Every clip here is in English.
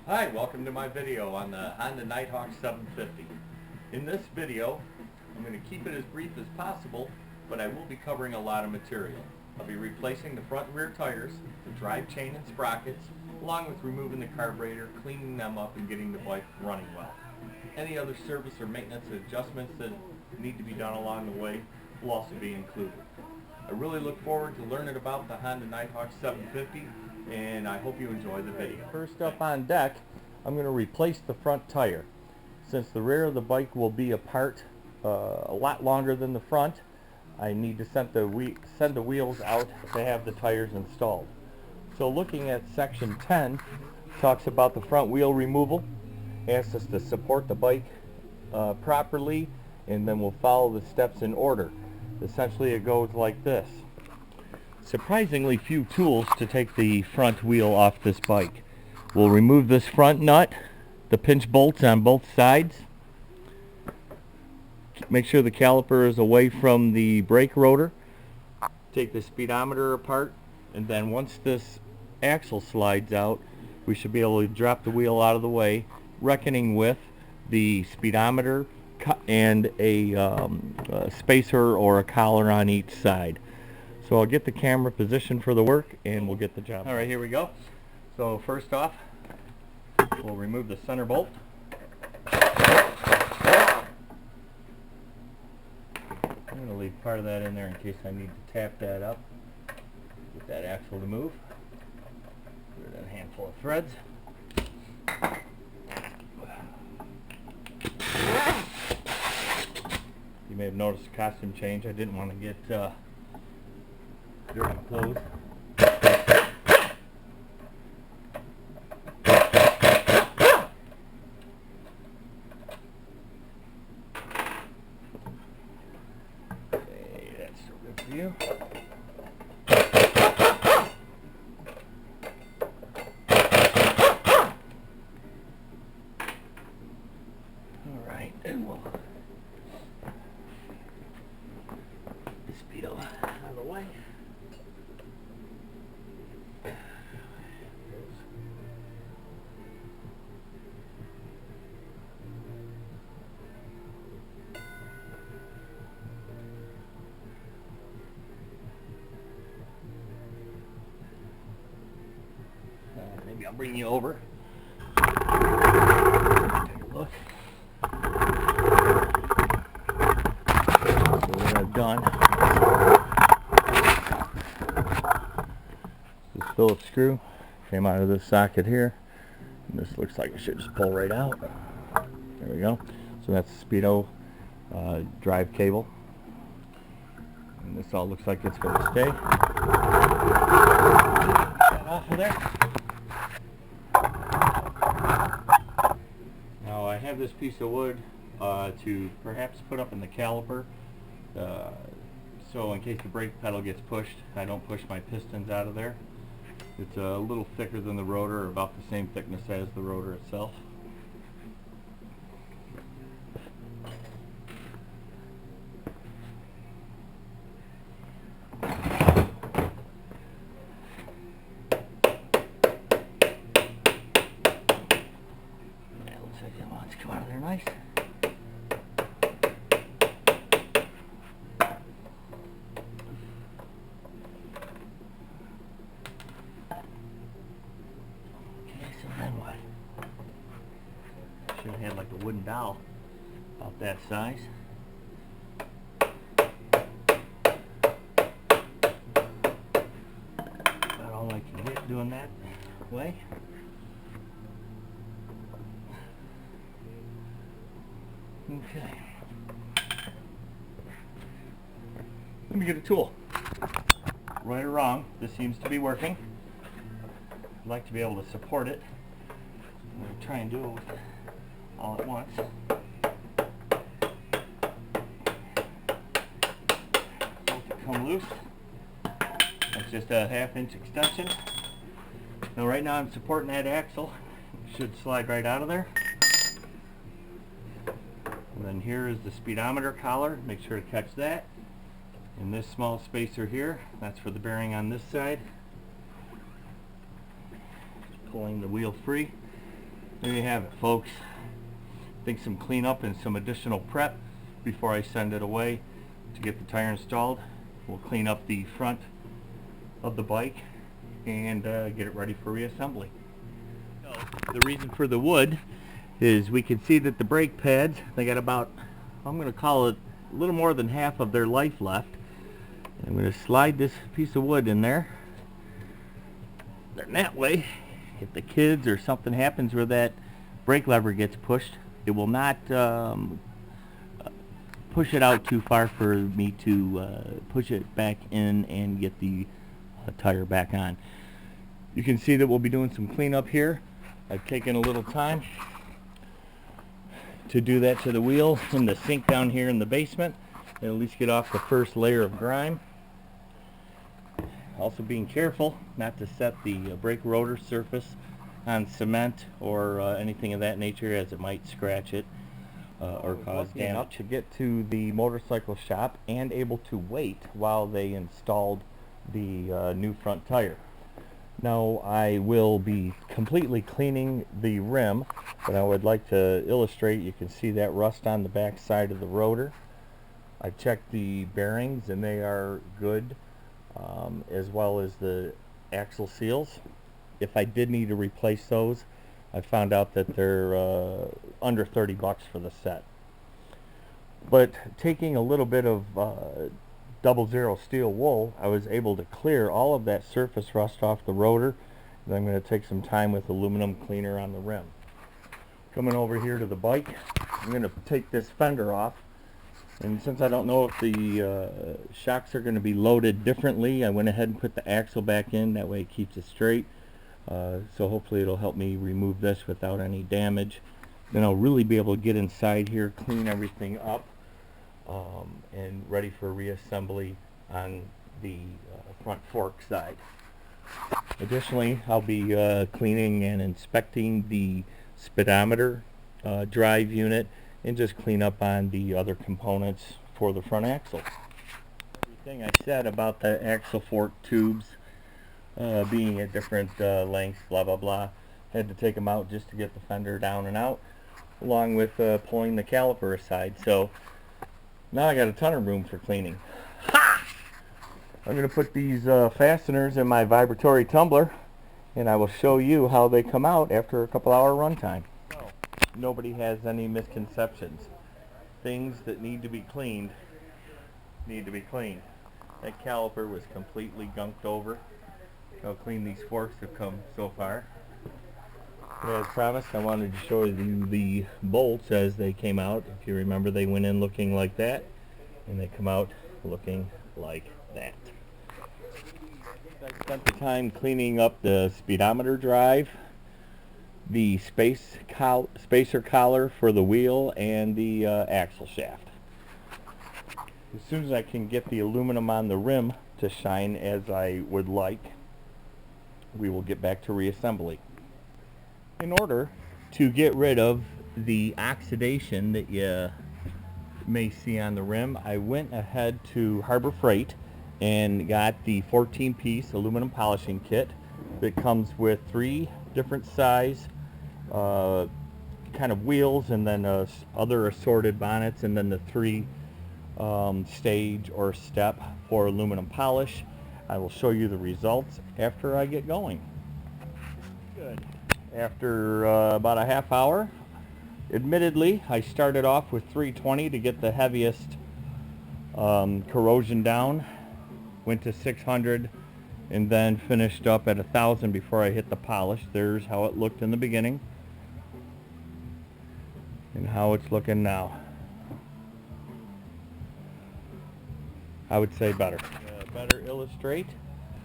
Hi, welcome to my video on the Honda Nighthawk 750. In this video, I'm going to keep it as brief as possible, but I will be covering a lot of material. I'll be replacing the front and rear tires, the drive chain and sprockets, along with removing the carburetor, cleaning them up, and getting the bike running well. Any other service or maintenance adjustments that need to be done along the way will also be included. I really look forward to learning about the Honda Nighthawk 750, and I hope you enjoy the video. First up on deck, I'm going to replace the front tire. Since the rear of the bike will be apart a lot longer than the front, I need to send the wheels out to have the tires installed. So looking at section 10, talks about the front wheel removal, asks us to support the bike properly, and then we'll follow the steps in order. Essentially it goes like this. Surprisingly few tools to take the front wheel off this bike. We'll remove this front nut, the pinch bolts on both sides. Make sure the caliper is away from the brake rotor. Take the speedometer apart, and then once this axle slides out, we should be able to drop the wheel out of the way, reckoning with the speedometer and a spacer or a collar on each side. So I'll get the camera positioned for the work and we'll get the job. Alright, here we go. So first off, we'll remove the center bolt. I'm going to leave part of that in there in case I need to tap that up. Get that axle to move. Put in a handful of threads. You may have noticed a costume change. I didn't want to get dirty clothes. Okay, that's so good for you. Alright, and we'll speedo out of the way. Maybe I'll bring you over. Take a look. So what I've done, this Phillips screw came out of this socket here, and this looks like it should just pull right out. There we go. So that's the speedo drive cable, and this all looks like it's going to stay. Get that off of there. Now I have this piece of wood to perhaps put up in the caliper, so in case the brake pedal gets pushed, I don't push my pistons out of there. It's a little thicker than the rotor, about the same thickness as the rotor itself. Come out of there nice. Okay, so then what? Should have had like a wooden dowel about that size. About all I can get doing that way. Okay. Let me get a tool. Right or wrong, this seems to be working. I'd like to be able to support it. I'm going to try and do it all at once. Let it come loose. That's just a 1/2 inch extension. Now right now I'm supporting that axle. It should slide right out of there. And then here is the speedometer collar. Make sure to catch that. And this small spacer here, that's for the bearing on this side. Just pulling the wheel free. There you have it, folks. I think some cleanup and some additional prep before I send it away to get the tire installed. We'll clean up the front of the bike and get it ready for reassembly. The reason for the wood is we can see that the brake pads, they got about, I'm going to call it a little more than half of their life left. I'm going to slide this piece of wood in there. Then that way, if the kids or something happens where that brake lever gets pushed, it will not push it out too far for me to push it back in and get the tire back on. You can see that we'll be doing some cleanup here. I've taken a little time to do that to the wheel in the sink down here in the basement and at least get off the first layer of grime. Also being careful not to set the brake rotor surface on cement or anything of that nature, as it might scratch it or cause damage. To get to the motorcycle shop and able to wait while they installed the new front tire. Now I will be completely cleaning the rim, but I would like to illustrate. You can see that rust on the back side of the rotor. I checked the bearings and they are good, as well as the axle seals. If I did need to replace those, I found out that they're under 30 bucks for the set. But taking a little bit of 00 steel wool, I was able to clear all of that surface rust off the rotor, and I'm going to take some time with aluminum cleaner on the rim. Coming over here to the bike, I'm going to take this fender off, and since I don't know if the shocks are going to be loaded differently, I went ahead and put the axle back in. That way it keeps it straight, so hopefully it'll help me remove this without any damage. Then I'll really be able to get inside here, clean everything up, and ready for reassembly on the front fork side. Additionally, I'll be cleaning and inspecting the speedometer drive unit and just clean up on the other components for the front axle. Everything I said about the axle fork tubes being at different lengths, blah blah blah, had to take them out just to get the fender down and out, along with pulling the caliper aside. So now I got a ton of room for cleaning. Ha! I'm going to put these fasteners in my vibratory tumbler, and I will show you how they come out after a couple hour run time. So, nobody has any misconceptions. Things that need to be cleaned need to be cleaned. That caliper was completely gunked over. How clean these forks have come so far. As promised, I wanted to show you the bolts as they came out. If you remember, they went in looking like that, and they come out looking like that. I spent the time cleaning up the speedometer drive, the spacer collar for the wheel, and the axle shaft. As soon as I can get the aluminum on the rim to shine as I would like, we will get back to reassembly. In order to get rid of the oxidation that you may see on the rim, I went ahead to Harbor Freight and got the 14-piece aluminum polishing kit that comes with 3 different size kind of wheels, and then other assorted bonnets, and then the 3 stage or step for aluminum polish. I will show you the results after I get going. Good. After about a half hour, admittedly, I started off with 320 to get the heaviest corrosion down, went to 600, and then finished up at 1,000 before I hit the polish. There's how it looked in the beginning and how it's looking now. I would say better. Better illustrate,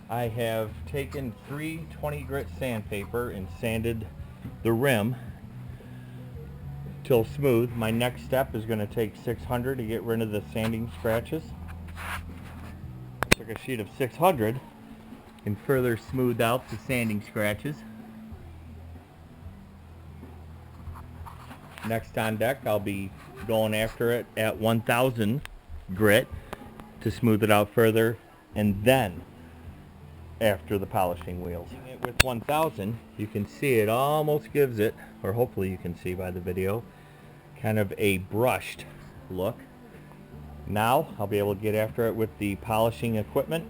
I have taken 320 grit sandpaper and sanded the rim till smooth. My next step is going to take 600 to get rid of the sanding scratches. Took a sheet of 600 and further smoothed out the sanding scratches. Next on deck, I'll be going after it at 1000 grit to smooth it out further, and then after the polishing wheels. With 1000, you can see it almost gives it, or hopefully you can see by the video, kind of a brushed look. Now I'll be able to get after it with the polishing equipment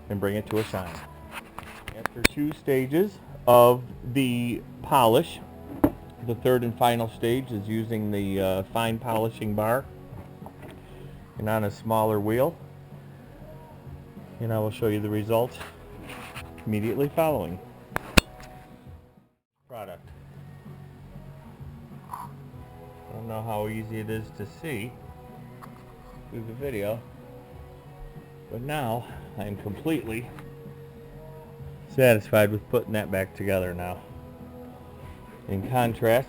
and bring it to a shine. After 2 stages of the polish, the third and final stage is using the fine polishing bar and on a smaller wheel, and I will show you the results immediately following. Product. I don't know how easy it is to see through the video, but now I am completely satisfied with putting that back together now. In contrast,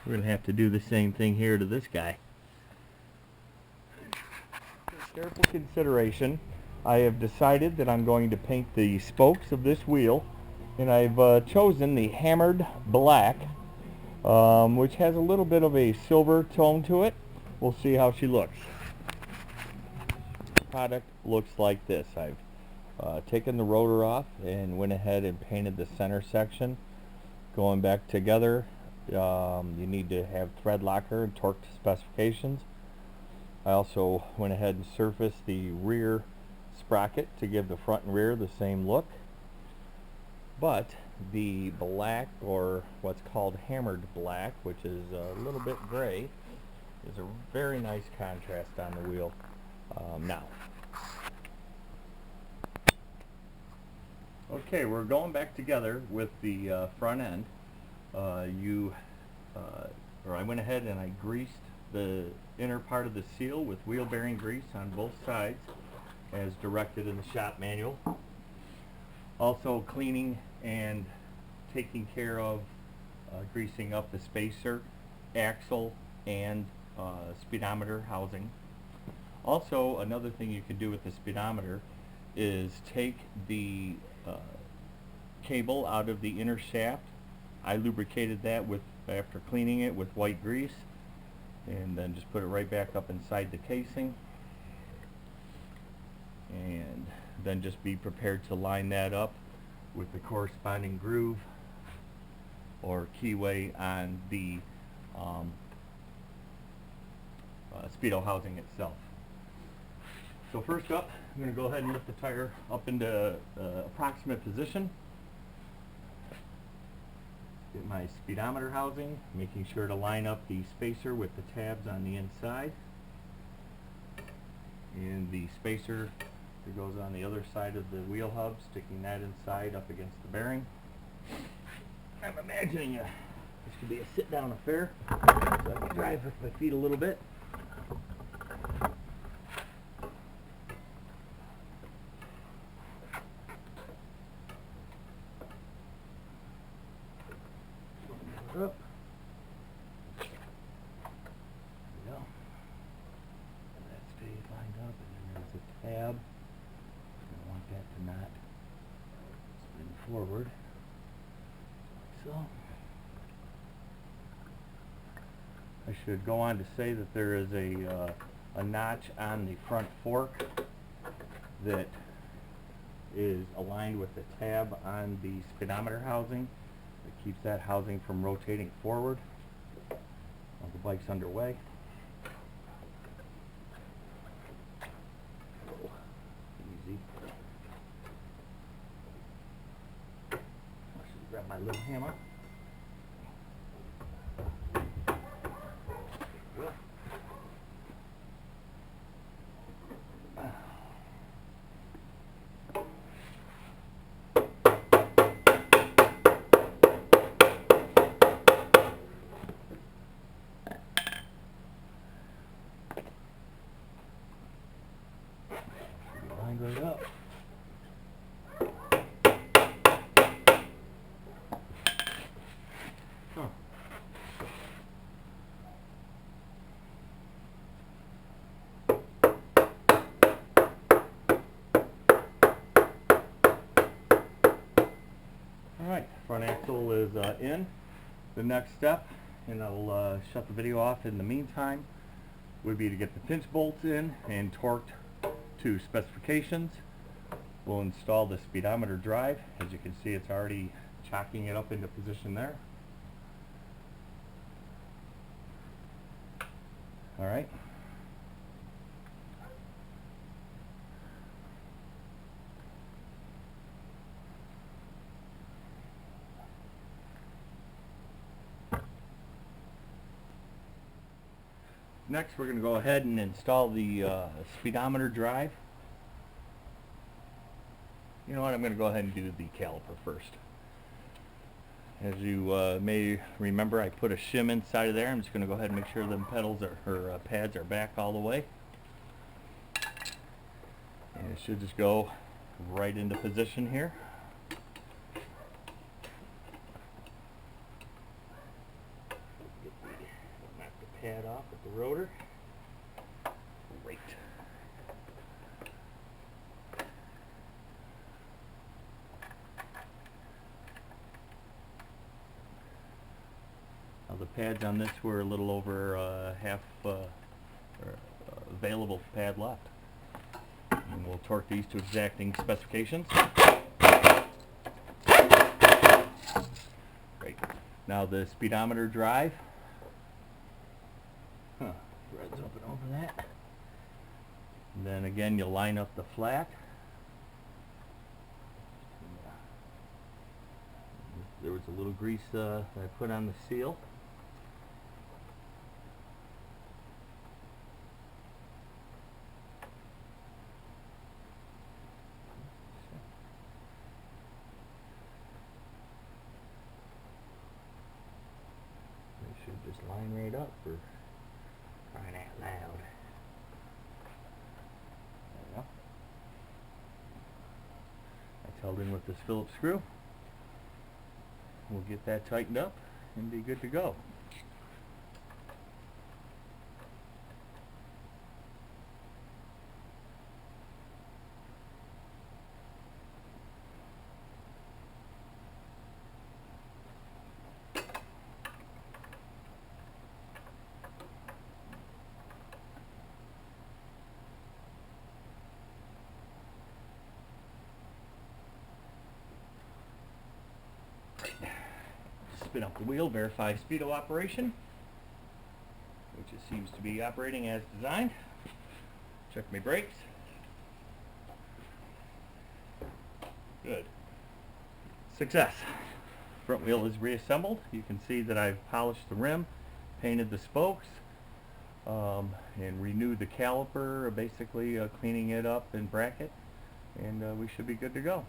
we're going to have to do the same thing here to this guy. For careful consideration, I have decided that I'm going to paint the spokes of this wheel, and I've chosen the hammered black, which has a little bit of a silver tone to it. We'll see how she looks. The product looks like this. I've taken the rotor off and went ahead and painted the center section. Going back together, you need to have thread locker and torque specifications. I also went ahead and surfaced the rear sprocket to give the front and rear the same look. But the black, or what's called hammered black, which is a little bit gray, is a very nice contrast on the wheel now. Okay, we're going back together with the front end. I went ahead and I greased the inner part of the seal with wheel bearing grease on both sides as directed in the shop manual. Also cleaning and taking care of greasing up the spacer, axle, and speedometer housing. Also, another thing you can do with the speedometer is take the cable out of the inner shaft. I lubricated that after cleaning it with white grease, and then just put it right back up inside the casing, and then just be prepared to line that up with the corresponding groove or keyway on the speedo housing itself. So first up, I'm going to go ahead and lift the tire up into approximate position. Get my speedometer housing, making sure to line up the spacer with the tabs on the inside, and the spacer that goes on the other side of the wheel hub, sticking that inside up against the bearing. I'm imagining this could be a sit-down affair, so I can drive with my feet a little bit. Up. There we go. And that stays lined up, and then there's a tab. I want that to not spin forward. So I should go on to say that there is a notch on the front fork that is aligned with the tab on the speedometer housing. It keeps that housing from rotating forward while the bike's underway. Easy. I should grab my little hammer. Lined right up. Alright, front axle is in. The next step, and I'll shut the video off in the meantime, would be to get the pinch bolts in and torqued to specifications. We'll install the speedometer drive. As you can see, it's already chocking it up into position there. All right. Next, we're going to go ahead and install the speedometer drive. You know what, I'm going to go ahead and do the caliper first. As you may remember, I put a shim inside of there. I'm just going to go ahead and make sure them pedals or pads are back all the way. And it should just go right into position here. Knock the pad off with the rotor. Great. Now the pads on this were a little over half available pad left. And we'll torque these to exacting specifications. Great. Now the speedometer drive. Threads up and over that. And then again, you'll line up the flat. There was a little grease that I put on the seal. They should just line right up for crying out loud. There we go. That's held in with this Phillips screw. We'll get that tightened up and be good to go. Spin up the wheel, verify speedo operation, which it seems to be operating as designed. Check my brakes. Good. Success. Front wheel is reassembled. You can see that I've polished the rim, painted the spokes, and renewed the caliper, basically cleaning it up and bracket, and we should be good to go.